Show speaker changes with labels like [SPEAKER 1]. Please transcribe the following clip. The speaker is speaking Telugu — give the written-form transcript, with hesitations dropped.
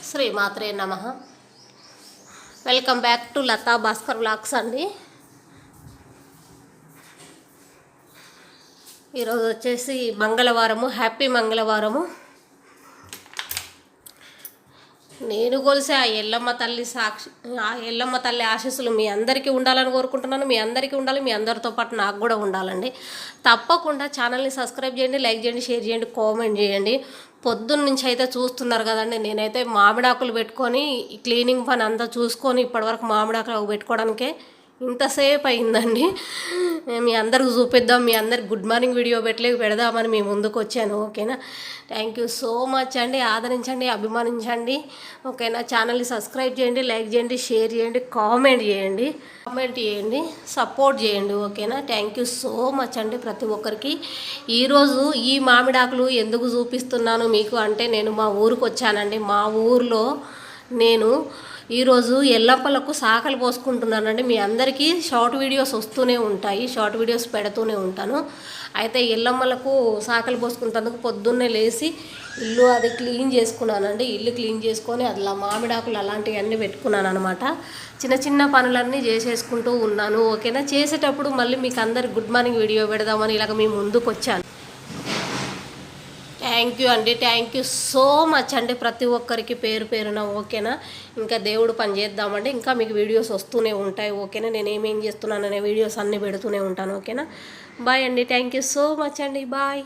[SPEAKER 1] శ్రీమాత్రే నమః. Welcome back to Latha Bhaskar vlogs అండి. ఈరోజు వచ్చేసి మంగళవారము, హ్యాపీ మంగళవారము. నేను కొలిసే ఆ ఎల్లమ్మ తల్లి ఆశీస్సులు మీ అందరికీ ఉండాలని కోరుకుంటున్నాను. మీ అందరికీ ఉండాలి, మీ అందరితో పాటు నాకు కూడా ఉండాలండి. తప్పకుండా ఛానల్ని సబ్స్క్రైబ్ చేయండి, లైక్ చేయండి, షేర్ చేయండి, కామెంట్ చేయండి. పొద్దున్న నుంచి అయితే చూస్తున్నారు కదండి, నేనైతే మామిడాకులు పెట్టుకొని క్లీనింగ్ పని అంతా చూసుకొని ఇప్పటివరకు మామిడాకులు పెట్టుకోవడానికే ఇంతసేపు అయిందండి. మీ అందరికి చూపిద్దాం, మీ అందరికి గుడ్ మార్నింగ్ వీడియో పెడదామని మీ ముందుకు వచ్చాను. ఓకేనా, థ్యాంక్ యూ సో మచ్ అండి. ఆదరించండి, అభిమానించండి. ఓకేనా, ఛానల్ని సబ్స్క్రైబ్ చేయండి, లైక్ చేయండి, షేర్ చేయండి, కామెంట్ చేయండి, సపోర్ట్ చేయండి. ఓకేనా, థ్యాంక్ యూ సో మచ్ అండి ప్రతి ఒక్కరికి. ఈరోజు ఈ మామిడాకులు ఎందుకు చూపిస్తున్నాను మీకు అంటే, నేను మా ఊరికి వచ్చానండి. మా ఊర్లో నేను ఈరోజు ఎల్లప్పలకు సాకలు పోసుకుంటున్నానండి. మీ అందరికీ షార్ట్ వీడియోస్ వస్తూనే ఉంటాయి, షార్ట్ వీడియోస్ పెడుతూనే ఉంటాను. అయితే ఎల్లమ్మలకు సాకలు పోసుకుంటేందుకు పొద్దున్నే లేచి ఇల్లు అది క్లీన్ చేసుకున్నానండి. ఇల్లు క్లీన్ చేసుకొని అట్లా మామిడాకులు అలాంటివన్నీ పెట్టుకున్నాను అనమాట. చిన్న చిన్న పనులన్నీ చేసేసుకుంటూ ఉన్నాను. ఓకేనా, చేసేటప్పుడు మళ్ళీ మీకు అందరికి గుడ్ మార్నింగ్ వీడియో పెడదామని ఇలాగ మీ ముందుకు వచ్చాను. థ్యాంక్ యూ అండి, థ్యాంక్ యూ సో మచ్ అండి ప్రతి ఒక్కరికి పేరు పేరున. ఓకేనా, ఇంకా దేవుడు పని చేద్దామండి. ఇంకా మీకు వీడియోస్ వస్తూనే ఉంటాయి. ఓకేనా, నేను ఏమేం చేస్తున్నాననే వీడియోస్ అన్నీ పెడుతూనే ఉంటాను. ఓకేనా, బాయ్ అండి, థ్యాంక్ యూ సో మచ్ అండి, బాయ్.